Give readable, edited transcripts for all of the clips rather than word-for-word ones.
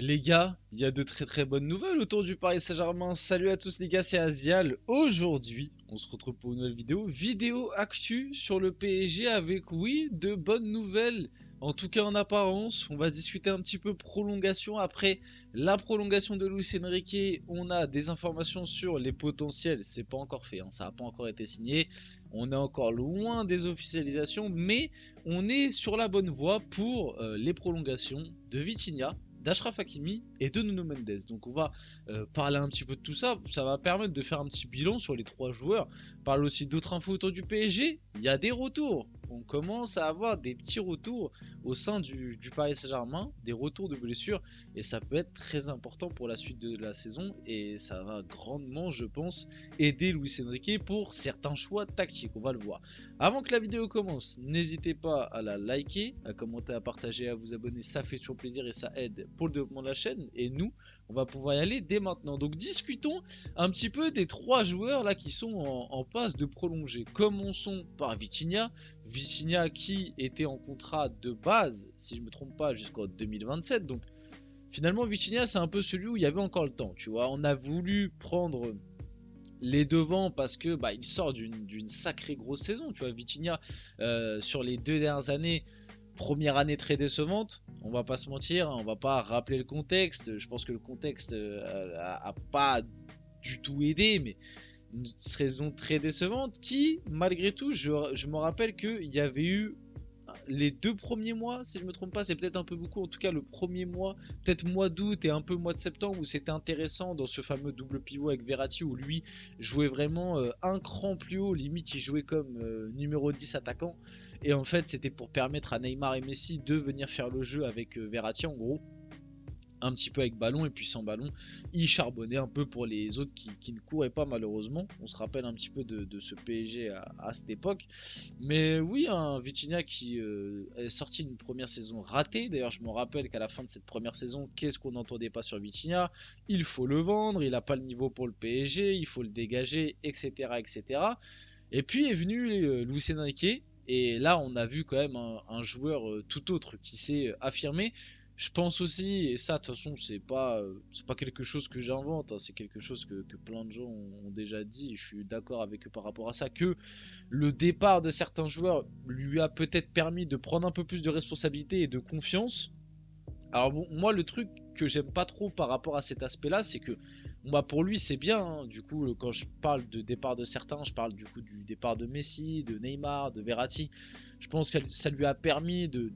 Les gars, il y a de très très bonnes nouvelles autour du Paris Saint-Germain. Salut à tous les gars, c'est Azial. Aujourd'hui, on se retrouve pour une nouvelle vidéo. Vidéo actu sur le PSG avec, oui, de bonnes nouvelles. En tout cas en apparence, on va discuter un petit peu prolongation. Après la prolongation de Luis Enrique, on a des informations sur les potentiels. C'est pas encore fait, hein, ça n'a pas encore été signé. On est encore loin des officialisations, mais on est sur la bonne voie pour les prolongations de Vitinha, d'Achraf Hakimi et de Nuno Mendes. Donc on va parler un petit peu de tout ça. Ça va permettre de faire un petit bilan sur les trois joueurs. Parler aussi d'autres infos autour du PSG. Il y a des retours. On commence à avoir des petits retours au sein du Paris Saint-Germain, des retours de blessures, et ça peut être très important pour la suite de la saison, et ça va grandement, je pense, aider Luis Enrique pour certains choix tactiques, on va le voir. Avant que la vidéo commence, n'hésitez pas à la liker, à commenter, à partager, à vous abonner, ça fait toujours plaisir et ça aide pour le développement de la chaîne, et nous, on va pouvoir y aller dès maintenant. Donc discutons un petit peu des trois joueurs là qui sont en passe de prolonger. Commençons par Vitinha. Vitinha qui était en contrat de base, si je ne me trompe pas, jusqu'en 2027. Donc finalement Vitinha c'est un peu celui où il y avait encore le temps, tu vois. On a voulu prendre les devants parce que il sort d'une sacrée grosse saison, tu vois. Vitinha sur les 2 dernières années, première année très décevante, on va pas se mentir, hein, on va pas rappeler le contexte. Je pense que le contexte a pas du tout aidé, mais une saison très décevante qui, malgré tout, je me rappelle qu'il y avait eu les 2 premiers mois, si je me trompe pas, c'est peut-être un peu beaucoup, en tout cas le premier mois, peut-être mois d'août et un peu mois de septembre, où c'était intéressant dans ce fameux double pivot avec Verratti, où lui jouait vraiment un cran plus haut, limite il jouait comme numéro 10 attaquant, et en fait c'était pour permettre à Neymar et Messi de venir faire le jeu avec Verratti en gros, un petit peu avec ballon, et puis sans ballon il charbonnait un peu pour les autres qui ne couraient pas malheureusement. On se rappelle un petit peu de ce PSG à cette époque, mais oui, un Vitinha qui est sorti d'une première saison ratée. D'ailleurs je me rappelle qu'à la fin de cette première saison, qu'est-ce qu'on n'entendait pas sur Vitinha? Il faut le vendre, il n'a pas le niveau pour le PSG, il faut le dégager, etc., etc. Et puis est venu Luis Enrique, et là on a vu quand même un joueur tout autre qui s'est affirmé. Je pense aussi, et ça de toute façon c'est pas quelque chose que j'invente, hein, c'est quelque chose que plein de gens ont déjà dit, et je suis d'accord avec eux par rapport à ça, que le départ de certains joueurs lui a peut-être permis de prendre un peu plus de responsabilité et de confiance. Alors bon, moi le truc que j'aime pas trop par rapport à cet aspect-là, c'est que pour lui c'est bien, hein. Du coup quand je parle de départ de certains, je parle du coup du départ de Messi, de Neymar, de Verratti. Je pense que ça lui a permis de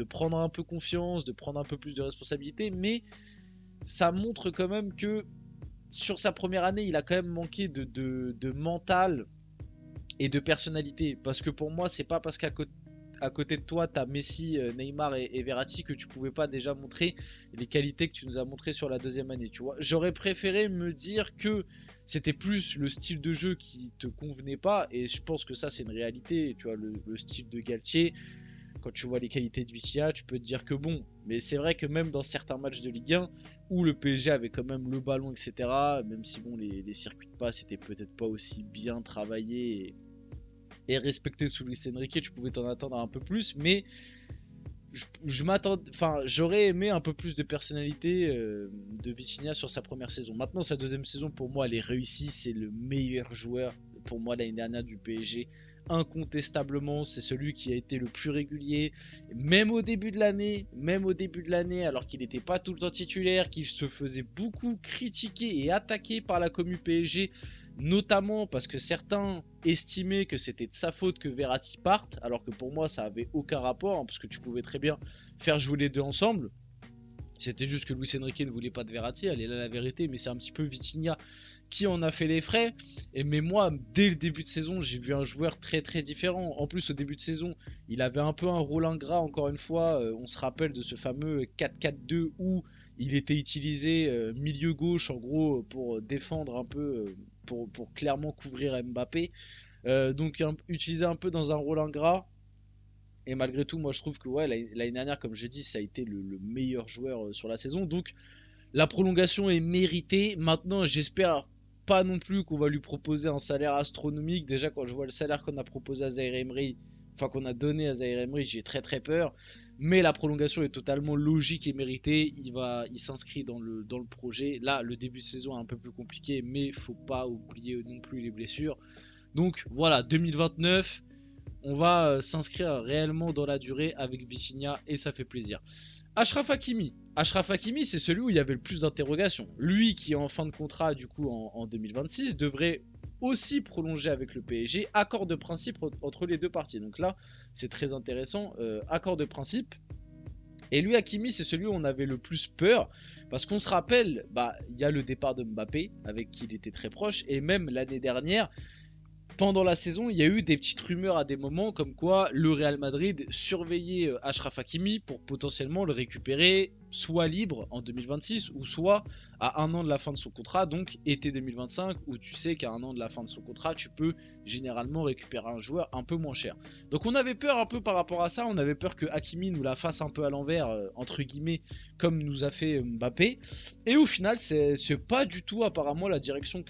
prendre un peu confiance, de prendre un peu plus de responsabilité, mais ça montre quand même que sur sa première année, il a quand même manqué de mental et de personnalité. Parce que pour moi, c'est pas parce qu'à côté de toi, tu as Messi, Neymar et Verratti que tu pouvais pas déjà montrer les qualités que tu nous as montrées sur la deuxième année, tu vois. J'aurais préféré me dire que c'était plus le style de jeu qui te convenait pas, et je pense que ça c'est une réalité, tu vois, le style de Galtier. Quand tu vois les qualités de Vitinha, tu peux te dire que bon, mais c'est vrai que même dans certains matchs de Ligue 1 où le PSG avait quand même le ballon, etc., même si bon, les circuits de passe étaient peut-être pas aussi bien travaillés et respecté sous Luis Enrique, tu pouvais t'en attendre un peu plus, mais j'aurais aimé un peu plus de personnalité de Vitinha sur sa première saison. Maintenant, sa deuxième saison, pour moi, elle est réussie. C'est le meilleur joueur pour moi l'année dernière du PSG. Incontestablement, c'est celui qui a été le plus régulier, même au début de l'année, alors qu'il n'était pas tout le temps titulaire, qu'il se faisait beaucoup critiquer et attaquer par la commu PSG, notamment parce que certains estimaient que c'était de sa faute que Verratti parte, alors que pour moi ça avait aucun rapport, hein, parce que tu pouvais très bien faire jouer les deux ensemble. C'était juste que Luis Enrique ne voulait pas de Verratti, elle est là la vérité, mais c'est un petit peu Vitinha qui en a fait les frais. Mais moi, dès le début de saison, j'ai vu un joueur très très différent. En plus, au début de saison, il avait un peu un rôle ingrat, encore une fois. On se rappelle de ce fameux 4-4-2 où il était utilisé milieu gauche, en gros, pour défendre un peu, pour clairement couvrir Mbappé. Donc utilisé un peu dans un rôle ingrat. Et malgré tout, moi je trouve que ouais, l'année dernière, comme je dis, ça a été le meilleur joueur sur la saison. Donc la prolongation est méritée. Maintenant, j'espère pas non plus qu'on va lui proposer un salaire astronomique. Déjà, quand je vois le salaire qu'on a proposé à Zaire Emery, enfin qu'on a donné à Zaïre Emery, j'ai très peur. Mais la prolongation est totalement logique et méritée. Il s'inscrit dans le projet. Là, le début de saison est un peu plus compliqué, mais faut pas oublier non plus les blessures. Donc voilà, 2029, on va s'inscrire réellement dans la durée avec Vitinha et ça fait plaisir. Achraf Hakimi. Achraf Hakimi, c'est celui où il y avait le plus d'interrogations. Lui qui est en fin de contrat du coup en 2026 devrait aussi prolonger avec le PSG, accord de principe entre les deux parties. Donc là, c'est très intéressant, accord de principe. Et lui, Hakimi, c'est celui où on avait le plus peur, parce qu'on se rappelle, il y a le départ de Mbappé, avec qui il était très proche, et même l'année dernière, pendant la saison, il y a eu des petites rumeurs à des moments comme quoi le Real Madrid surveillait Achraf Hakimi pour potentiellement le récupérer soit libre en 2026 ou soit à un an de la fin de son contrat, donc été 2025, où tu sais qu'à un an de la fin de son contrat, tu peux généralement récupérer un joueur un peu moins cher. Donc on avait peur un peu par rapport à ça, on avait peur que Hakimi nous la fasse un peu à l'envers, entre guillemets, comme nous a fait Mbappé. Et au final, c'est pas du tout apparemment la direction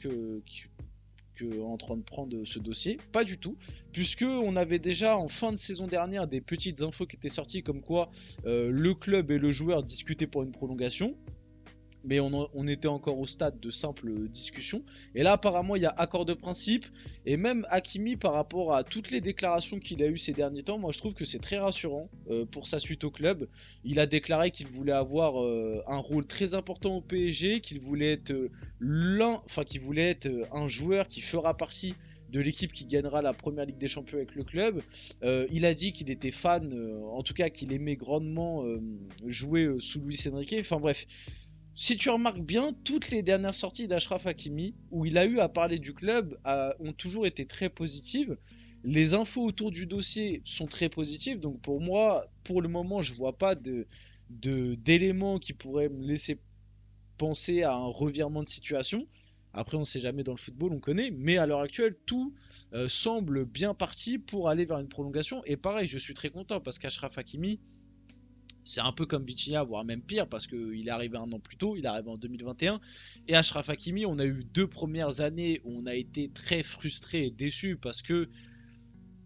en train de prendre ce dossier, pas du tout, puisque on avait déjà en fin de saison dernière des petites infos qui étaient sorties comme quoi le club et le joueur discutaient pour une prolongation. Mais on était encore au stade de simple discussion. Et là, apparemment, il y a accord de principe. Et même Hakimi, par rapport à toutes les déclarations qu'il a eues ces derniers temps, moi je trouve que c'est très rassurant pour sa suite au club. Il a déclaré qu'il voulait avoir un rôle très important au PSG, qu'il voulait être qu'il voulait être un joueur qui fera partie de l'équipe qui gagnera la première Ligue des Champions avec le club. Il a dit qu'il était fan, en tout cas qu'il aimait grandement jouer sous Luis Enrique. Enfin bref. Si tu remarques bien, toutes les dernières sorties d'Achraf Hakimi, où il a eu à parler du club, ont toujours été très positives. Les infos autour du dossier sont très positives, donc pour moi, pour le moment, je vois pas d'éléments qui pourraient me laisser penser à un revirement de situation. Après, on sait jamais dans le football, on connaît, mais à l'heure actuelle, tout semble bien parti pour aller vers une prolongation. Et pareil, je suis très content parce qu'Achraf Hakimi, c'est un peu comme Vitinha, voire même pire, parce qu'il est arrivé un an plus tôt, il est arrivé en 2021. Et Achraf Hakimi, on a eu 2 premières années où on a été très frustré et déçu parce que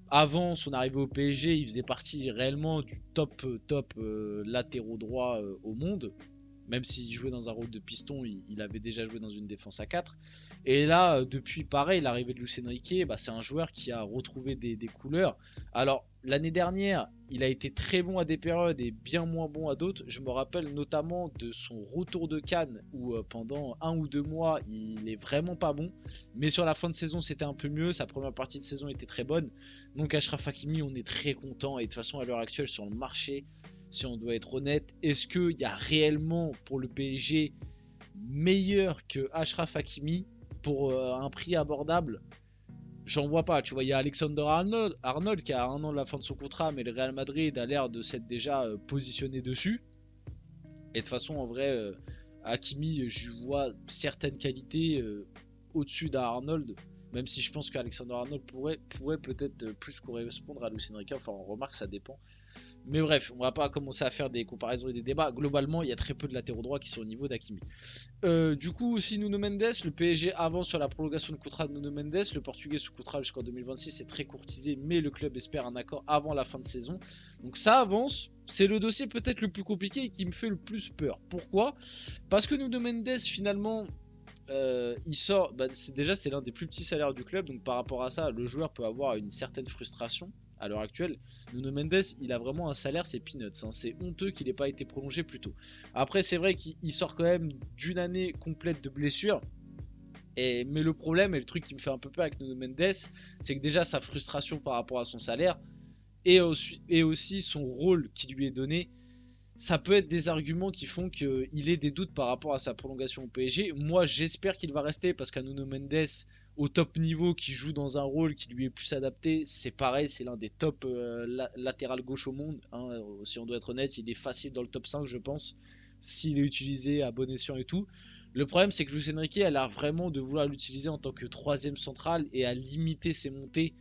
avant son arrivée au PSG, il faisait partie réellement du top latéraux droit au monde. Même s'il jouait dans un rôle de piston, il avait déjà joué dans une défense à 4. Et là, depuis pareil, l'arrivée de Luis Enrique, c'est un joueur qui a retrouvé des couleurs. Alors, l'année dernière, il a été très bon à des périodes et bien moins bon à d'autres. Je me rappelle notamment de son retour de Cannes où pendant 1 ou 2 mois, il est vraiment pas bon. Mais sur la fin de saison, c'était un peu mieux. Sa première partie de saison était très bonne. Donc Achraf Hakimi, on est très content. Et de toute façon, à l'heure actuelle, sur le marché, si on doit être honnête, est-ce qu'il y a réellement pour le PSG meilleur que Achraf Hakimi pour un prix abordable? J'en vois pas, tu vois, il y a Alexander Arnold qui a un an de la fin de son contrat, mais le Real Madrid a l'air de s'être déjà positionné dessus. Et de toute façon, en vrai, Hakimi, je vois certaines qualités au-dessus d'Arnold, même si je pense qu'Alexander Arnold pourrait peut-être plus correspondre à Luis Enrique. Enfin, on remarque, ça dépend. Mais bref, on va pas commencer à faire des comparaisons et des débats. Globalement, il y a très peu de latéraux droits qui sont au niveau d'Hakimi. Du coup, aussi Nuno Mendes, le PSG avance sur la prolongation de contrat de Nuno Mendes. Le Portugais sous contrat jusqu'en 2026 est très courtisé, mais le club espère un accord avant la fin de saison. Donc ça avance. C'est le dossier peut-être le plus compliqué et qui me fait le plus peur. Pourquoi? Parce que Nuno Mendes, finalement, il sort, c'est l'un des plus petits salaires du club, donc par rapport à ça, le joueur peut avoir une certaine frustration à l'heure actuelle. Nuno Mendes, il a vraiment un salaire, c'est peanuts, hein. C'est honteux qu'il n'ait pas été prolongé plus tôt. Après, c'est vrai qu'il sort quand même d'une année complète de blessures. Mais le problème et le truc qui me fait un peu peur avec Nuno Mendes, c'est que déjà sa frustration par rapport à son salaire et aussi son rôle qui lui est donné, ça peut être des arguments qui font qu'il ait des doutes par rapport à sa prolongation au PSG. Moi, j'espère qu'il va rester parce qu'un Nuno Mendes au top niveau qui joue dans un rôle qui lui est plus adapté, c'est pareil, c'est l'un des top latéral gauche au monde, hein. Si on doit être honnête, il est facile dans le top 5, je pense, s'il est utilisé à bon escient et tout. Le problème, c'est que Luis Enrique a l'air vraiment de vouloir l'utiliser en tant que troisième central et à limiter ses montées.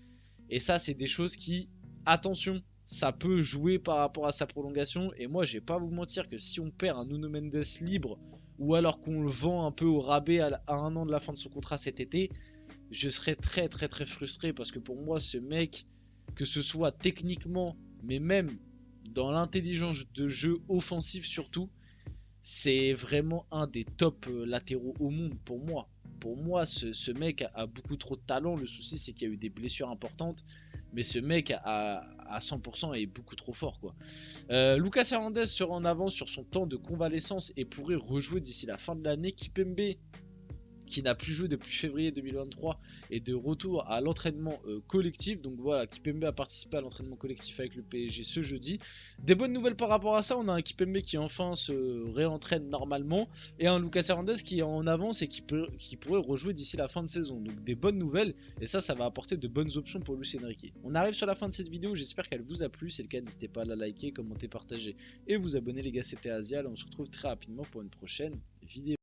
Et ça, c'est des choses qui, attention, ça peut jouer par rapport à sa prolongation. Et moi, je vais pas vous mentir que si on perd un Nuno Mendes libre ou alors qu'on le vend un peu au rabais à un an de la fin de son contrat cet été, je serais très frustré parce que pour moi, ce mec, que ce soit techniquement, mais même dans l'intelligence de jeu offensif surtout, c'est vraiment un des top latéraux au monde pour moi. Pour moi, ce mec a beaucoup trop de talent. Le souci, c'est qu'il y a eu des blessures importantes. Mais ce mec à 100% est beaucoup trop fort, quoi. Lucas Hernandez sera en avance sur son temps de convalescence et pourrait rejouer d'ici la fin de l'année. Kipembe, qui n'a plus joué depuis février 2023, est de retour à l'entraînement collectif. Donc voilà, Kipembe a participé à l'entraînement collectif avec le PSG ce jeudi. Des bonnes nouvelles par rapport à ça, on a un Kipembe qui enfin se réentraîne normalement et un Lucas Hernandez qui est en avance et qui pourrait rejouer d'ici la fin de saison. Donc des bonnes nouvelles et ça va apporter de bonnes options pour Luis Enrique. On arrive sur la fin de cette vidéo, j'espère qu'elle vous a plu. Si c'est le cas, n'hésitez pas à la liker, commenter, partager et vous abonner les gars, c'était Asial. On se retrouve très rapidement pour une prochaine vidéo.